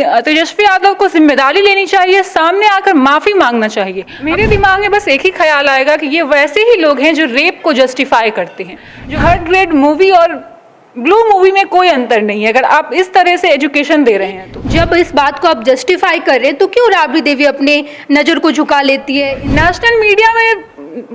तेजस्वी यादव को जिम्मेदारी लेनी चाहिए, सामने आकर माफी मांगना चाहिए। मेरे दिमाग में बस एक ही ख्याल आएगा कि ये वैसे ही लोग हैं जो रेप को जस्टिफाई करते हैं, जो हर ग्रेड मूवी और ब्लू मूवी में कोई अंतर नहीं है अगर आप इस तरह से एजुकेशन दे रहे हैं तो। जब इस बात को आप जस्टिफाई कर रहे हैं तो क्यों राबड़ी देवी अपने नजर को झुका लेती है? नेशनल मीडिया में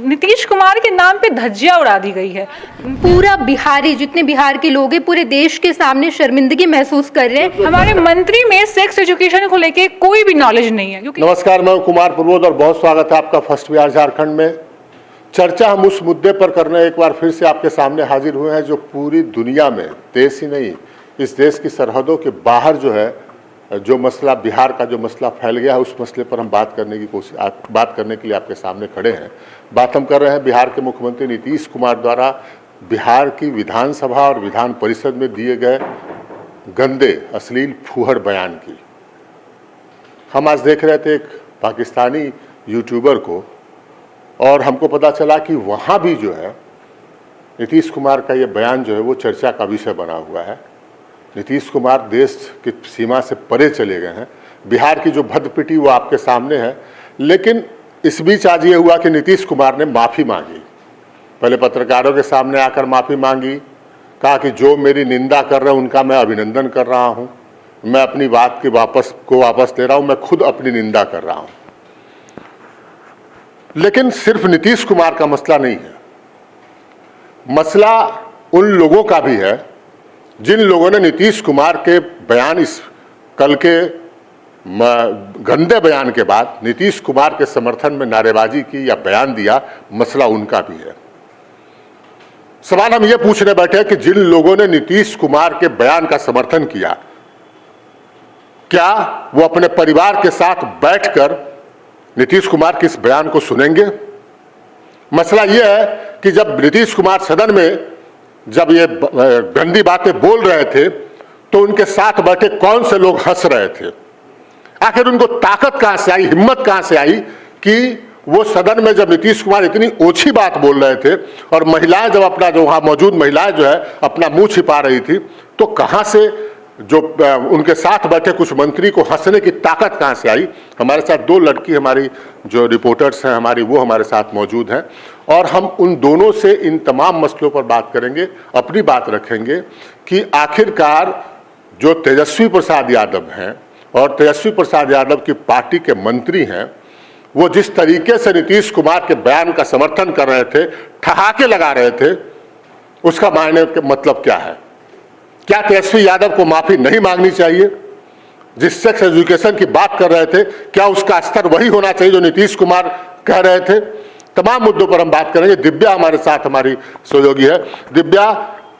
नीतीश कुमार के नाम पे धज्जियां उड़ा दी गई है। पूरा बिहारी, जितने बिहार के लोग हैं, पूरे देश के सामने शर्मिंदगी महसूस कर रहे हैं। हमारे मंत्री में सेक्स एजुकेशन को लेके कोई भी नॉलेज नहीं है। क्योंकि नमस्कार, मैं कुमार प्रमोद और बहुत स्वागत है आपका फर्स्ट बिहार झारखंड में। चर्चा हम उस मुद्दे पर करने एक बार फिर से आपके सामने हाजिर हुए हैं जो पूरी दुनिया में, देश ही नहीं इस देश की सरहदों के बाहर जो है, जो मसला बिहार का जो मसला फैल गया है, उस मसले पर हम बात करने के लिए आपके सामने खड़े हैं। बात हम कर रहे हैं बिहार के मुख्यमंत्री नीतीश कुमार द्वारा बिहार की विधानसभा और विधान परिषद में दिए गए गंदे अश्लील फूहड़ बयान की। हम आज देख रहे थे एक पाकिस्तानी यूट्यूबर को और हमको पता चला कि वहाँ भी जो है नीतीश कुमार का ये बयान जो है वो चर्चा का विषय बना हुआ है। नीतीश कुमार देश की सीमा से परे चले गए हैं। बिहार की जो भद्दपिटी वो आपके सामने है, लेकिन इस बीच आज ये हुआ कि नीतीश कुमार ने माफ़ी मांगी। पहले पत्रकारों के सामने आकर माफ़ी मांगी, कहा कि जो मेरी निंदा कर रहे हैं उनका मैं अभिनंदन कर रहा हूँ, मैं अपनी बात की वापस ले रहा हूँ, मैं खुद अपनी निंदा कर रहा हूँ। लेकिन सिर्फ नीतीश कुमार का मसला नहीं है, मसला उन लोगों का भी है जिन लोगों ने नीतीश कुमार के बयान, इस कल के गंदे बयान के बाद नीतीश कुमार के समर्थन में नारेबाजी की या बयान दिया। मसला उनका भी है। सवाल हम ये पूछने बैठे कि जिन लोगों ने नीतीश कुमार के बयान का समर्थन किया, क्या वो अपने परिवार के साथ बैठकर नीतीश कुमार के इस बयान को सुनेंगे? मसला यह है कि जब नीतीश कुमार सदन में जब ये गंदी बातें बोल रहे थे तो उनके साथ बैठे कौन से लोग हंस रहे थे? आखिर उनको ताकत कहां से आई, हिम्मत कहां से आई कि वो सदन में जब नीतीश कुमार इतनी ओछी बात बोल रहे थे और महिलाएं जब अपना, जो वहां मौजूद महिलाएं जो है अपना मुंह छिपा रही थी, तो कहां से जो उनके साथ बैठे कुछ मंत्री को हंसने की ताकत कहां से आई? हमारे साथ दो लड़की, हमारी जो रिपोर्टर्स हैं हमारी, वो हमारे साथ मौजूद हैं और हम उन दोनों से इन तमाम मसलों पर बात करेंगे, अपनी बात रखेंगे कि आखिरकार जो तेजस्वी प्रसाद यादव हैं और तेजस्वी प्रसाद यादव की पार्टी के मंत्री हैं, वो जिस तरीके से नीतीश कुमार के बयान का समर्थन कर रहे थे, ठहाके लगा रहे थे, उसका मायने का मतलब क्या है? क्या तेजस्वी यादव को माफी नहीं मांगनी चाहिए? जिस सेक्स एजुकेशन की बात कर रहे थे, क्या उसका स्तर वही होना चाहिए जो नीतीश कुमार कह रहे थे? तमाम मुद्दों पर हम बात करेंगे। दिव्या हमारे साथ, हमारी सहयोगी है। दिव्या,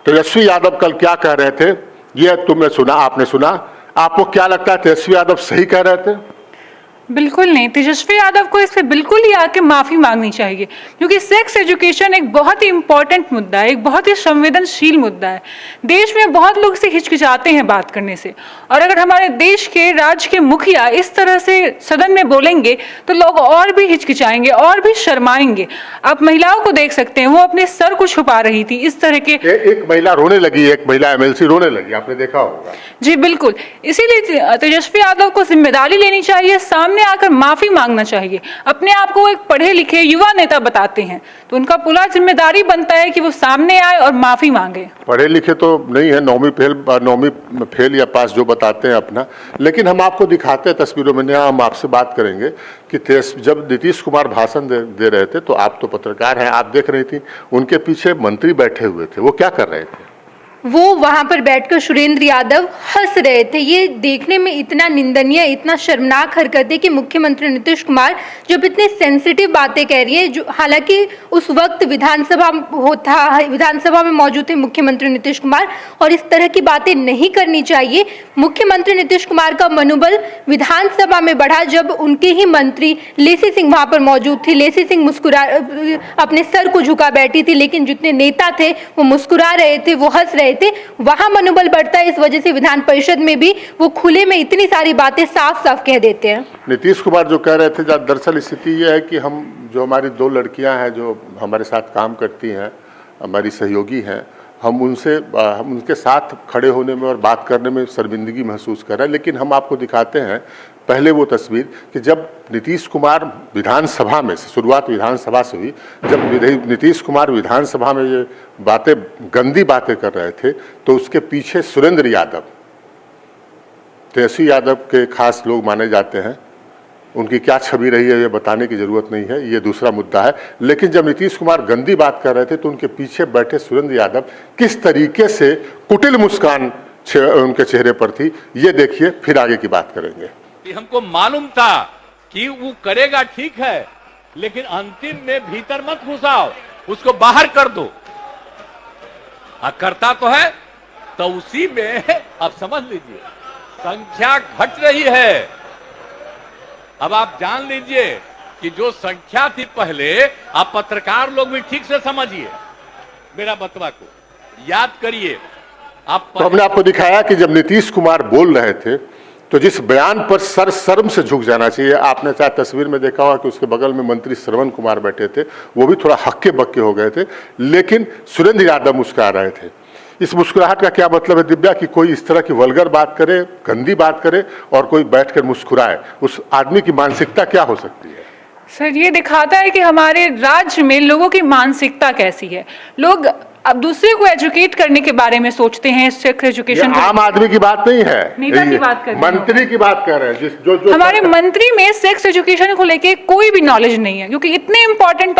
तेजस्वी यादव कल क्या कह रहे थे ये तुमने सुना, आपने सुना, आपको क्या लगता है तेजस्वी यादव सही कह रहे थे? बिल्कुल नहीं, तेजस्वी यादव को इस पे बिल्कुल ही आके माफी मांगनी चाहिए, क्योंकि सेक्स एजुकेशन एक बहुत ही इंपॉर्टेंट मुद्दा है, एक बहुत ही संवेदनशील मुद्दा है। देश में बहुत लोग से हिचकिचाते हैं बात करने से, और अगर हमारे देश के राज्य के मुखिया इस तरह से सदन में बोलेंगे तो लोग और भी हिचकिचाएंगे और भी शर्माएंगे। आप महिलाओं को देख सकते हैं, वो अपने सर को छुपा रही थी इस तरह के। एक महिला रोने लगी, एक महिला एमएलसी रोने लगी, आपने देखा होगा। जी बिल्कुल, इसीलिए तेजस्वी यादव को जिम्मेदारी लेनी चाहिए, सामने आकर माफी मांगना चाहिए। अपने आप को एक पढ़े लिखे युवा नेता बताते हैं तो उनका पूरा जिम्मेदारी बनता है कि वो सामने आए और माफी मांगे। पढ़े लिखे तो नहीं है, नौवीं फेल या पास जो बताते हैं अपना, लेकिन हम आपको दिखाते हैं तस्वीरों में। हम आपसे बात करेंगे कि जब नीतीश कुमार भाषण दे रहे थे तो आप तो पत्रकार हैं, आप देख रही थी उनके पीछे मंत्री बैठे हुए थे, वो क्या कर रहे थे? वो वहां पर बैठकर सुरेंद्र यादव हंस रहे थे। ये देखने में इतना निंदनीय, इतना शर्मनाक हरकत है कि मुख्यमंत्री नीतीश कुमार जब इतनी सेंसिटिव बातें कह रही है, जो हालांकि उस वक्त विधानसभा में मौजूद थे मुख्यमंत्री नीतीश कुमार, और इस तरह की बातें नहीं करनी चाहिए। मुख्यमंत्री नीतीश कुमार का मनोबल विधानसभा में बढ़ा जब उनके ही मंत्री लेसी सिंह वहां पर मौजूद थी। लेसी सिंह अपने सर को झुका बैठी थी, लेकिन जितने नेता थे वो मुस्कुरा रहे थे, वो हंस रहे थे। वहां मनोबल बढ़ता है, इस वजह से विधान परिषद में भी वो खुले में इतनी सारी बातें साफ साफ कह देते हैं। नीतीश कुमार जो कह रहे थे, दरअसल स्थिति ये है कि हम, जो हमारी दो लड़कियां हैं जो हमारे साथ काम करती हैं, हमारी सहयोगी हैं, हम उनके साथ खड़े होने में और बात करने में शर्मिंदगी महसूस कर रहे हैं। लेकिन हम आपको दिखाते हैं पहले वो तस्वीर कि जब नीतीश कुमार विधानसभा में से, शुरुआत विधानसभा से हुई, जब नीतीश कुमार विधानसभा में ये बातें, गंदी बातें कर रहे थे, तो उसके पीछे सुरेंद्र यादव, तेजस्वी यादव के खास लोग माने जाते हैं। उनकी क्या छवि रही है ये बताने की जरूरत नहीं है, ये दूसरा मुद्दा है। लेकिन जब नीतीश कुमार गंदी बात कर रहे थे तो उनके पीछे बैठे सुरेंद्र यादव किस तरीके से कुटिल मुस्कान उनके चेहरे पर थी, ये देखिए, फिर आगे की बात करेंगे। हमको मालूम था कि वो करेगा, ठीक है, लेकिन अंतिम में भीतर मत घुसाओ, उसको बाहर कर दो। करता तो है, तो उसी में अब समझ लीजिए संख्या घट रही है। अब आप जान लीजिए कि जो संख्या थी पहले, आप पत्रकार लोग भी ठीक से समझिए मेरा बतवा को, याद करिए। आप तो हमने आपको दिखाया कि जब नीतीश कुमार बोल रहे थे तो जिस बयान पर शर्म से झुक जाना चाहिए, आपने चाहे तस्वीर में देखा होगा कि उसके बगल में मंत्री श्रवण कुमार बैठे थे, वो भी थोड़ा हक्के बक्के हो गए थे, लेकिन सुरेंद्र यादव मुस्कुरा रहे थे। इस मुस्कुराहट का क्या मतलब है दिव्या, कि कोई इस तरह की वल्गर बात करे, गंदी बात करे और कोई बैठकर मुस्कुराए, उस आदमी की मानसिकता क्या हो सकती है? सर, ये दिखाता है कि हमारे राज्य में लोगों की मानसिकता कैसी है। लोग अब दूसरे को एजुकेट करने के बारे में सोचते हैं, सेक्स एजुकेशन। आम आदमी की बात नहीं है, नेता की बात कर रहे हैं, मंत्री की बात कर रहे हैं। जो हमारे मंत्री में सेक्स एजुकेशन को लेके कोई भी नॉलेज नहीं है, क्योंकि इतने इंपॉर्टेंट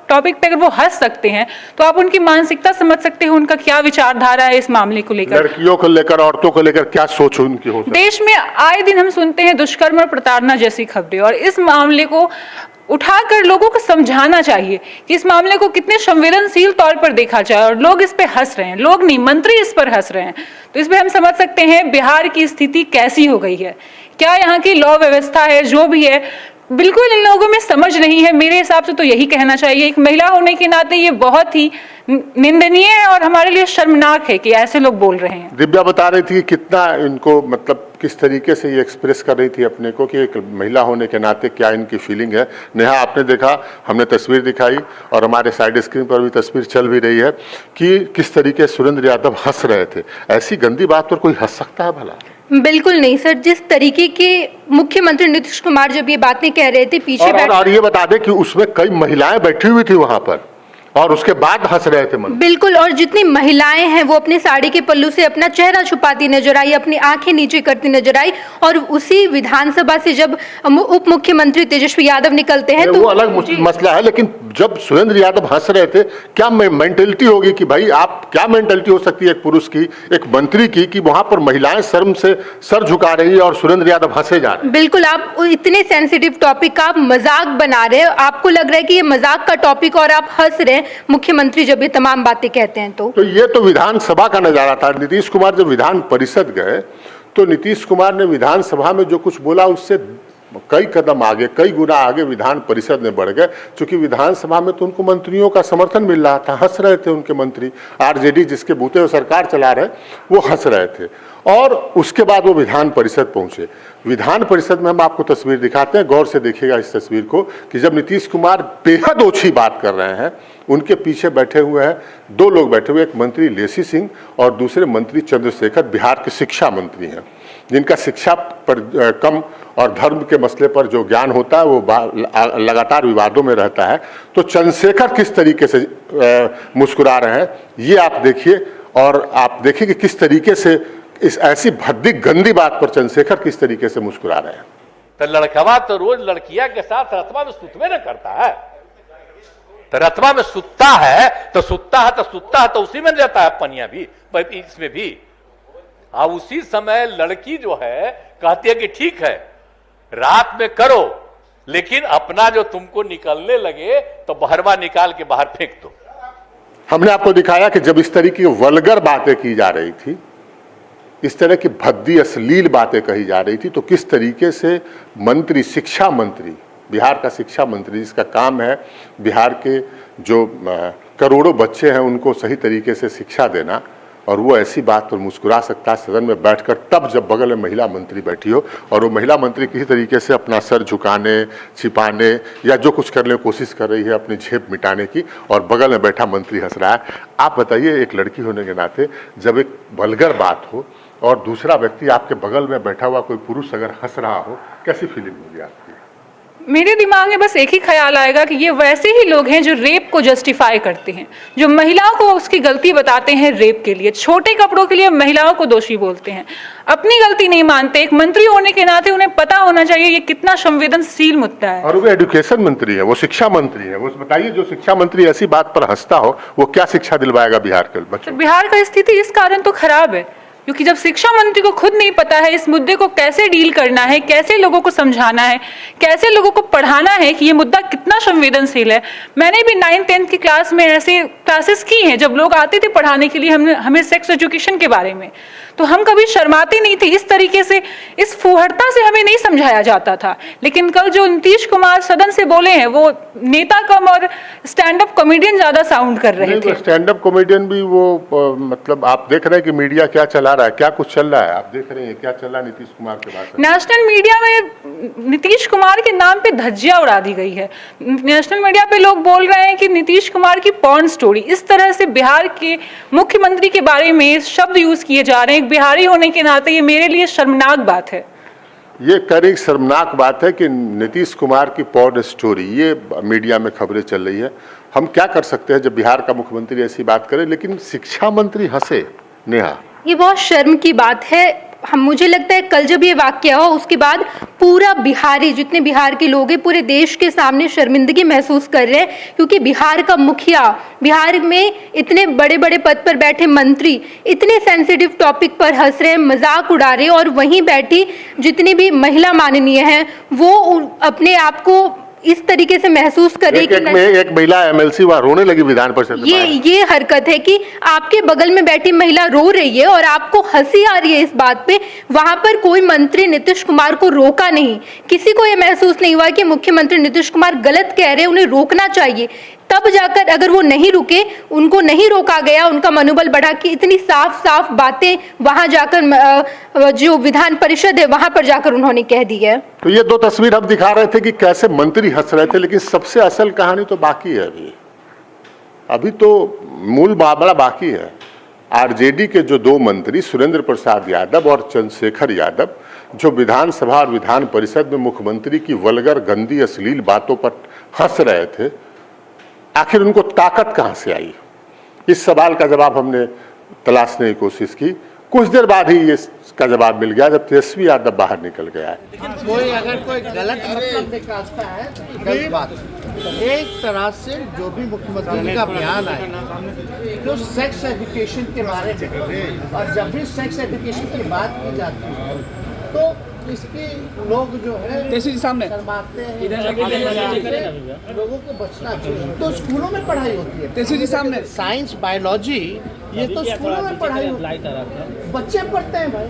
टॉपिक पे अगर वो हंस सकते हैं तो आप उनकी मानसिकता समझ सकते हैं, उनका क्या विचारधारा है इस मामले को लेकर, लड़कियों को लेकर, औरतों को लेकर क्या सोच उनकी हो सकती है। देश में आए दिन हम सुनते हैं दुष्कर्म और प्रताड़ना जैसी खबरें, और इस मामले को उठाकर लोगों को समझाना चाहिए कि इस मामले को कितने संवेदनशील तौर पर देखा जाए। और लोग इस पे हंस रहे हैं, लोग नहीं, मंत्री इस पर हंस रहे हैं। तो इस पे हम समझ सकते हैं बिहार की स्थिति कैसी हो गई है, क्या यहाँ की लॉ व्यवस्था है, जो भी है, बिल्कुल इन लोगों में समझ नहीं है। मेरे हिसाब से तो यही कहना चाहिए, एक महिला होने के नाते ये बहुत ही निंदनीय है और हमारे लिए शर्मनाक है कि ऐसे लोग बोल रहे हैं। दिव्या बता रही थी कि कितना इनको, मतलब किस तरीके से ये एक्सप्रेस कर रही थी अपने को कि एक महिला होने के नाते क्या इनकी फीलिंग है। नेहा, आपने देखा, हमने तस्वीर दिखाई और हमारे साइड स्क्रीन पर भी तस्वीर चल भी रही है कि किस तरीके सुरेंद्र यादव हंस रहे थे। ऐसी गंदी बात पर कोई हंस सकता है भला? बिल्कुल नहीं सर। जिस तरीके के मुख्यमंत्री नीतीश कुमार जब ये बातें कह रहे थे पीछे और ये बता दें कि उसमें कई महिलाएं बैठी हुई थी वहां पर और उसके बाद हंस रहे थे। बिल्कुल, और जितनी महिलाएं हैं वो अपने साड़ी के पल्लू से अपना चेहरा छुपाती नजर आई, अपनी आंखें नीचे करती नजर आई। और उसी विधानसभा से जब उप मुख्यमंत्री तेजस्वी यादव निकलते हैं तो वो अलग मसला है, लेकिन जब सुरेंद्र यादव हंस रहे थे, क्या मेंटेलिटी होगी कि भाई, आप क्या मेंटेलिटी हो सकती है एक पुरुष की, एक मंत्री की, कि वहां पर महिलाएं शर्म से सर झुका रही है और सुरेंद्र यादव हंसे जा रहे हैं? बिल्कुल, आप इतने सेंसिटिव टॉपिक का आप मजाक बना रहे हैं, आपको लग रहा है कि ये मजाक का टॉपिक और आप हंस रहे हैं मुख्यमंत्री जब ये तमाम बातें कहते हैं। तो ये तो विधानसभा का नजारा था। नीतीश कुमार जब विधान परिषद गए तो नीतीश कुमार ने विधानसभा में जो कुछ बोला उससे कई कदम आगे, कई गुना आगे विधान परिषद में बढ़ गए। क्योंकि विधानसभा में तो उनको मंत्रियों का समर्थन मिल रहा था, हंस रहे थे उनके मंत्री। आरजेडी जिसके बूते हुए सरकार चला रहे, वो हंस रहे थे। और उसके बाद वो विधान परिषद पहुंचे। विधान परिषद में हम आपको तस्वीर दिखाते हैं, गौर से देखिएगा इस तस्वीर को, कि जब नीतीश कुमार बेहद ओछी बात कर रहे हैं, उनके पीछे बैठे हुए हैं दो लोग बैठे हुए, एक मंत्री लेसी सिंह और दूसरे मंत्री चंद्रशेखर, बिहार के शिक्षा मंत्री हैं, जिनका शिक्षा पर कम और धर्म के मसले पर जो ज्ञान होता है वो लगातार विवादों में रहता है। तो चंद्रशेखर किस तरीके से मुस्कुरा रहे हैं ये आप देखिए, और आप देखिए कि किस तरीके से इस ऐसी भद्दी गंदी बात पर चंद्रशेखर किस तरीके से मुस्कुरा रहे हैं। तो लड़कवा तो रोज लड़किया के साथ रतवा में सुतवे न करता है, तो रतवा में सुतता है तो उसी में रहता है पनिया भी, इसमें भी। अब उसी समय लड़की जो है कहती है कि ठीक है रात में करो, लेकिन अपना जो तुमको निकलने लगे तो बहरवा निकाल के बाहर फेंक दो। हमने आपको दिखाया कि जब इस तरह की वल्गर बातें की जा रही थी, इस तरह की भद्दी अश्लील बातें कही जा रही थी, तो किस तरीके से मंत्री, शिक्षा मंत्री, बिहार का शिक्षा मंत्री, जिसका काम है बिहार के जो करोड़ों बच्चे हैं उनको सही तरीके से शिक्षा देना, और वो ऐसी बात पर मुस्कुरा सकता है सदन में बैठकर तब जब बगल में महिला मंत्री बैठी हो और वो महिला मंत्री किसी तरीके से अपना सर झुकाने, छिपाने या जो कुछ करने की कोशिश कर रही है अपनी झेप मिटाने की, और बगल में बैठा मंत्री हंस रहा है। आप बताइए, एक लड़की होने के नाते जब एक वल्गर बात हो और दूसरा व्यक्ति आपके बगल में बैठा हुआ कोई पुरुष अगर हंस रहा हो, कैसी फीलिंग होगी आपकी? मेरे दिमाग में बस एक ही ख्याल आएगा कि ये वैसे ही लोग हैं जो रेप को जस्टिफाई करते हैं, जो महिलाओं को उसकी गलती बताते हैं रेप के लिए, छोटे कपड़ों के लिए महिलाओं को दोषी बोलते हैं, अपनी गलती नहीं मानते। एक मंत्री होने के नाते उन्हें पता होना चाहिए ये कितना संवेदनशील मुद्दा है। और वो एजुकेशन मंत्री है, वो शिक्षा मंत्री है। वो बताइए, जो शिक्षा मंत्री ऐसी बात पर हंसता हो वो क्या शिक्षा दिलवाएगा बिहार के बच्चों को? बिहार का स्थिति इस कारण तो खराब है क्योंकि जब शिक्षा मंत्री को खुद नहीं पता है इस मुद्दे को कैसे डील करना है, कैसे लोगों को समझाना है, कैसे लोगों को पढ़ाना है कि ये मुद्दा कितना संवेदनशील है। मैंने भी 9th-10th की क्लास में ऐसे क्लासेस की हैं जब लोग आते थे पढ़ाने के लिए हमें सेक्स एजुकेशन के बारे में, तो हम कभी शर्माते नहीं थे। इस तरीके से, इस फुहड़ता से हमें नहीं समझाया जाता था। लेकिन कल जो नीतीश कुमार सदन से बोले हैं वो नेता कम और स्टैंड अप कॉमेडियन ज्यादा साउंड कर रहे थे। स्टैंड अप कॉमेडियन भी वो मतलब आप देख रहे हैं कि मीडिया क्या चला रहा है, क्या कुछ चल रहा है, आप देख रहे हैं क्या चल रहा है नीतीश कुमार के बाद। नेशनल मीडिया में नीतीश कुमार के नाम पे धज्जियां उड़ा दी गई है। नेशनल मीडिया पे लोग बोल रहे हैं कि नीतीश कुमार की पॉर्न स्टोरी, इस तरह से बिहार के मुख्यमंत्री के बारे में शब्द यूज किए जा रहे हैं। बिहारी होने के नाते ये मेरे लिए शर्मनाक बात है। ये कड़ी शर्मनाक बात है कि नीतीश कुमार की पॉर्न स्टोरी, ये मीडिया में खबरें चल रही है। हम क्या कर सकते हैं जब बिहार का मुख्यमंत्री ऐसी बात करे, लेकिन शिक्षा मंत्री हंसे? नेहा, ये बहुत शर्म की बात है। मुझे लगता है कल जब ये वाकया हुआ उसके बाद पूरा बिहारी, जितने बिहार के लोग हैं, पूरे देश के सामने शर्मिंदगी महसूस कर रहे हैं क्योंकि बिहार का मुखिया, बिहार में इतने बड़े बड़े पद पर बैठे मंत्री इतने सेंसिटिव टॉपिक पर हंस रहे हैं, मजाक उड़ा रहे हैं, और वहीं बैठी जितनी भी महिला माननीय हैं वो अपने आप को इस तरीके से महसूस करे कि एक महिला एमएलसी वहां रोने लगी विधान परिषद में। ये हरकत है कि आपके बगल में बैठी महिला रो रही है और आपको हंसी आ रही है इस बात पे। वहां पर कोई मंत्री नीतीश कुमार को रोका नहीं, किसी को ये महसूस नहीं हुआ कि मुख्यमंत्री नीतीश कुमार गलत कह रहे हैं, उन्हें रोकना चाहिए। तब जाकर अगर वो नहीं रुके, उनको नहीं रोका गया, उनका मनोबल बढ़ा कि इतनी साफ साफ बातें वहां जाकर जो विधान परिषद है वहां पर जाकर उन्होंने कह दी है। तो ये दो तस्वीर हम दिखा रहे थे कि कैसे मंत्री हंस रहे थे, लेकिन सबसे असल कहानी तो बाकी है। अभी तो मूल मामला बाकी है। आरजेडी के जो दो मंत्री सुरेंद्र प्रसाद यादव और चंद्रशेखर यादव, जो विधानसभा और विधान परिषद में मुख्यमंत्री की वल्गर, गंदी, अश्लील बातों पर हंस रहे थे, आखिर उनको ताकत कहां से आई? इस सवाल का जवाब हमने तलाशने की कोशिश की। कुछ देर बाद ही इसका जवाब मिल गया जब तेजस्वी यादव बाहर निकल गया है। कोई अगर कोई गलत मतलब निकालता है तो गलत बात। एक तरह से जो भी मुख्यमंत्री का बयान आया जो सेक्स एजुकेशन के बारे में, और जब भी सेक्स एजुकेशन की बात की जाती है तो इसके लोग जो है शर्माते हैं, लोगों को बचना चाहिए। तो स्कूलों में पढ़ाई होती है, तेजी जी सामने साइंस, बायोलॉजी, ये तो स्कूलों में पढ़ाई होती है, बच्चे पढ़ते हैं भाई।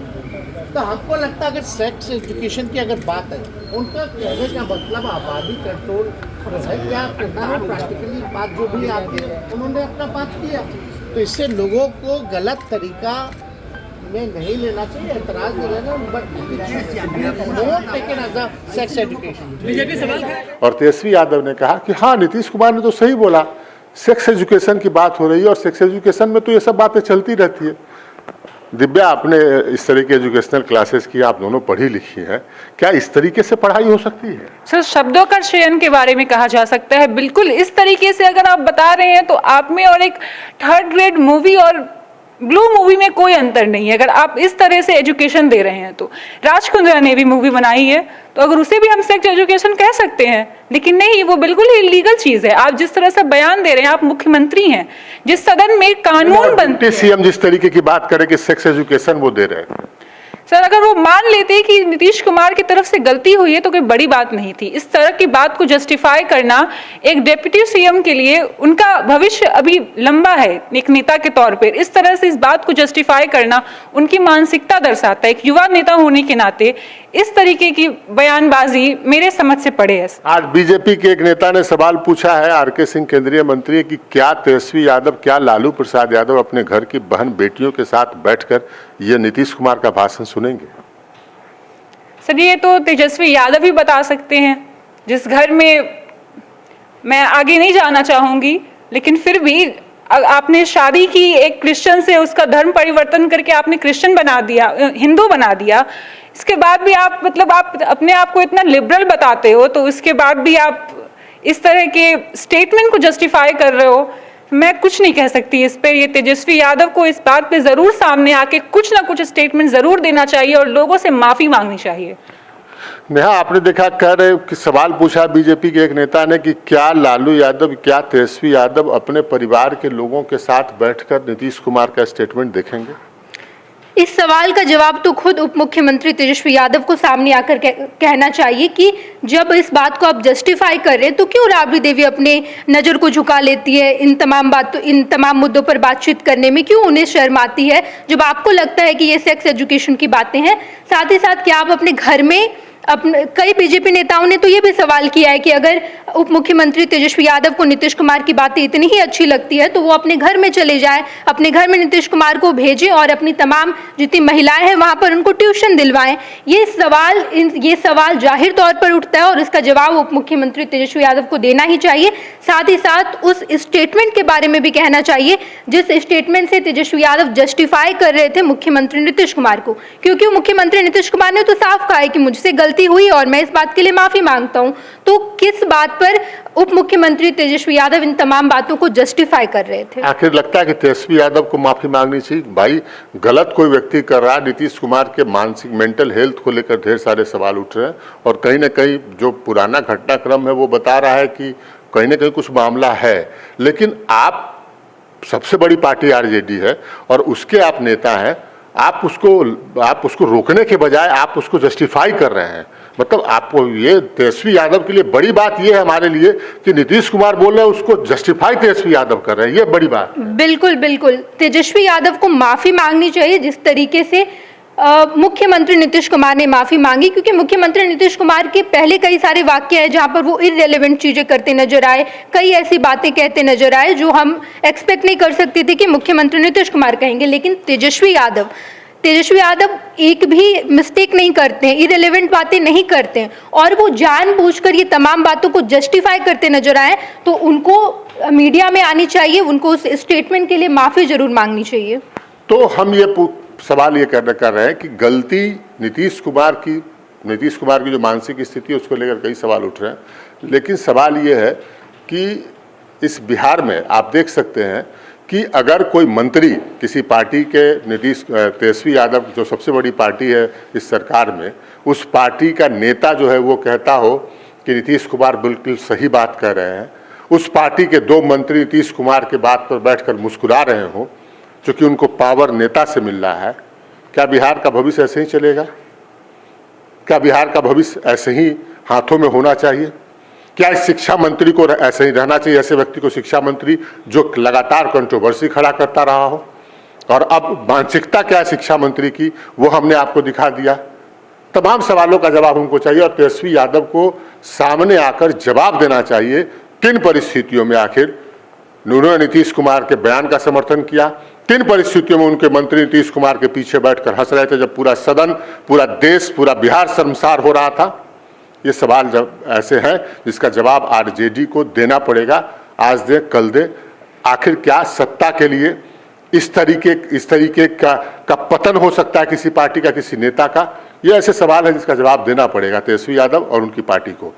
तो हमको लगता है अगर सेक्स एजुकेशन की अगर बात है, उनका कहने का मतलब आबादी कंट्रोल है, क्या करना है प्रैक्टिकली बात जो भी आती है उन्होंने अपना बात किया। तो इससे लोगों को गलत तरीका में नहीं लेना चाहिए, एतराज नहीं लेना, सेक्स एजुकेशन। और तेजस्वी यादव ने कहा कि हाँ, नीतीश कुमार ने तो सही बोला, सेक्स एजुकेशन की बात हो रही है और सेक्स एजुकेशन में तो ये सब बातें चलती रहती है। दिव्या, आपने इस तरह की एजुकेशनल क्लासेस की, आप दोनों पढ़ी लिखी हैं, क्या इस तरीके से पढ़ाई हो सकती है? सर, शब्दों का चयन के बारे में कहा जा सकता है। बिल्कुल इस तरीके से अगर आप बता रहे हैं तो आप में और एक 3rd ग्रेड मूवी और ब्लू मूवी में कोई अंतर नहीं है। अगर आप इस तरह से एजुकेशन दे रहे हैं तो राज कुंद्रा ने भी मूवी बनाई है, तो अगर उसे भी हम सेक्स एजुकेशन कह सकते हैं, लेकिन नहीं, वो बिल्कुल ही इलीगल चीज है। आप जिस तरह से बयान दे रहे हैं, आप मुख्यमंत्री हैं, जिस सदन में कानून बनते, सीएम जिस तरीके की बात करे कि सेक्स एजुकेशन वो दे रहे हैं। सर, अगर वो मान लेते कि नीतीश कुमार की तरफ से गलती हुई है तो कोई बड़ी बात नहीं थी। इस तरह की बात को जस्टिफाई करना एक डिप्टी सीएम के लिए, उनका भविष्य अभी लंबा है एक नेता के तौर पर, इस तरह से इस बात को जस्टिफाई करना उनकी मानसिकता दर्शाता है। एक युवा नेता होने के नाते इस तरीके की बयानबाजी मेरे समझ से पड़े है। आज बीजेपी के एक नेता ने सवाल पूछा है आर.के. सिंह केंद्रीय मंत्री कि क्या तेजस्वी यादव, क्या लालू प्रसाद यादव अपने घर की बहन बेटियों के साथ बैठकर ये नीतीश कुमार का भाषण सुनेंगे? सर, ये तो तेजस्वी यादव ही बता सकते हैं। जिस घर में, मैं आगे नहीं जाना चाहूंगी, लेकिन फिर भी आपने शादी की एक क्रिश्चियन से, उसका धर्म परिवर्तन करके आपने क्रिश्चियन बना दिया, हिंदू बना दिया। इसके बाद भी आप आप अपने आप को इतना लिबरल बताते हो, तो उसके बाद भी आप इस तरह के स्टेटमेंट को जस्टिफाई कर रहे हो। मैं कुछ नहीं कह सकती इस पे। ये तेजस्वी यादव को इस बात पे जरूर सामने आके कुछ ना कुछ स्टेटमेंट जरूर देना चाहिए और लोगों से माफी मांगनी चाहिए। नेहा, आपने देखा कह रहे कि सवाल पूछा बीजेपी के एक नेता ने कि क्या लालू यादव, क्या तेजस्वी यादव अपने परिवार के लोगों के साथ बैठकर नीतीश कुमार का स्टेटमेंट देखेंगे? इस सवाल का जवाब तो खुद उप मुख्यमंत्री तेजस्वी यादव को सामने आकर कहना चाहिए कि जब इस बात को आप जस्टिफाई कर रहे हैं तो क्यों राबड़ी देवी अपने नज़र को झुका लेती है इन तमाम मुद्दों पर बातचीत करने में, क्यों उन्हें शर्म आती है जब आपको लगता है कि ये सेक्स एजुकेशन की बातें हैं। साथ ही साथ क्या आप अपने घर में, कई बीजेपी नेताओं ने तो ये भी सवाल किया है कि अगर उप मुख्यमंत्री तेजस्वी यादव को नीतीश कुमार की बातें इतनी ही अच्छी लगती है तो वो अपने घर में चले जाएं, अपने घर में नीतीश कुमार को भेजें और अपनी तमाम जितनी महिलाएं हैं वहां पर उनको ट्यूशन दिलवाएं। ये सवाल जाहिर तौर पर उठता है और इसका जवाब उप मुख्यमंत्री तेजस्वी यादव को देना ही चाहिए। साथ ही साथ उस स्टेटमेंट के बारे में भी कहना चाहिए जिस स्टेटमेंट से तेजस्वी यादव जस्टिफाई कर रहे थे मुख्यमंत्री नीतीश कुमार को, क्योंकि मुख्यमंत्री नीतीश कुमार ने तो साफ कहा है कि मुझसे गलती हुई और मैं इस बात के लिए माफी मांगता हूं। तो किस बात पर उप मुख्यमंत्री तेजस्वी यादव इन तमाम बातों को जस्टिफाई कर रहे थे? आखिर लगता है कि तेजस्वी यादव को माफी मांगनी चाहिए। भाई, गलत कोई व्यक्ति कर रहा है। नीतीश कुमार के मानसिक मेंटल हेल्थ को लेकर ढेर सारे सवाल उठ रहे हैं और कहीं ना कहीं जो पुराना घटनाक्रम है वो बता रहा है कि कहीं ना कहीं कुछ मामला है। लेकिन आप, सबसे बड़ी पार्टी आरजेडी है और उसके आप नेता हैं, आप उसको रोकने के बजाय आप उसको जस्टिफाई कर रहे हैं। मतलब आपको, ये तेजस्वी यादव के लिए बड़ी बात ये है हमारे लिए कि नीतीश कुमार बोल रहे हैं, उसको जस्टिफाई तेजस्वी यादव कर रहे हैं, ये बड़ी बात। बिल्कुल बिल्कुल, तेजस्वी यादव को माफी मांगनी चाहिए जिस तरीके से मुख्यमंत्री नीतीश कुमार ने माफी मांगी, क्योंकि मुख्यमंत्री नीतीश कुमार के पहले कई सारे वाक्य हैं जहां पर वो इररिलेवेंट चीजें करते नजर आए, कई ऐसी बातें कहते नजर आए जो हम एक्सपेक्ट नहीं कर सकते थे कि मुख्यमंत्री नीतीश कुमार कहेंगे। लेकिन तेजस्वी यादव एक भी मिस्टेक नहीं करते हैं, इररिलेवेंट बातें नहीं करते हैं और वो जानबूझकर ये तमाम बातों को जस्टिफाई करते नजर आए, तो उनको मीडिया में आनी चाहिए, उनको उस स्टेटमेंट के लिए माफी जरूर मांगनी चाहिए। तो हम ये सवाल ये कर रहे हैं कि गलती नीतीश कुमार की जो मानसिक स्थिति है उसको लेकर कई सवाल उठ रहे हैं। लेकिन सवाल ये है कि इस बिहार में आप देख सकते हैं कि अगर कोई मंत्री किसी पार्टी के, तेजस्वी यादव जो सबसे बड़ी पार्टी है इस सरकार में, उस पार्टी का नेता जो है वो कहता हो कि नीतीश कुमार बिल्कुल सही बात कह रहे हैं, उस पार्टी के 2 मंत्री नीतीश कुमार के बात पर बैठकर मुस्कुरा रहे हों क्योंकि उनको पावर नेता से मिल रहा है, क्या बिहार का भविष्य ऐसे ही चलेगा? क्या बिहार का भविष्य ऐसे ही हाथों में होना चाहिए? क्या इस शिक्षा मंत्री को ऐसे ही रहना चाहिए, ऐसे व्यक्ति को शिक्षा मंत्री जो लगातार कंट्रोवर्सी खड़ा करता रहा हो? और अब मानसिकता क्या है शिक्षा मंत्री की, वो हमने आपको दिखा दिया। तमाम सवालों का जवाब हमको चाहिए और तेजस्वी यादव को सामने आकर जवाब देना चाहिए किन परिस्थितियों में आखिर उन्होंने नीतीश कुमार के बयान का समर्थन किया, किन परिस्थितियों में उनके मंत्री नीतीश कुमार के पीछे बैठकर हंस रहे थे जब पूरा सदन, पूरा देश, पूरा बिहार शर्मसार हो रहा था। ये सवाल जब ऐसे हैं जिसका जवाब आरजेडी को देना पड़ेगा, आज दे कल दे। आखिर क्या सत्ता के लिए इस तरीके का पतन हो सकता है किसी पार्टी का, किसी नेता का? ये ऐसे सवाल है जिसका जवाब देना पड़ेगा तेजस्वी यादव और उनकी पार्टी को।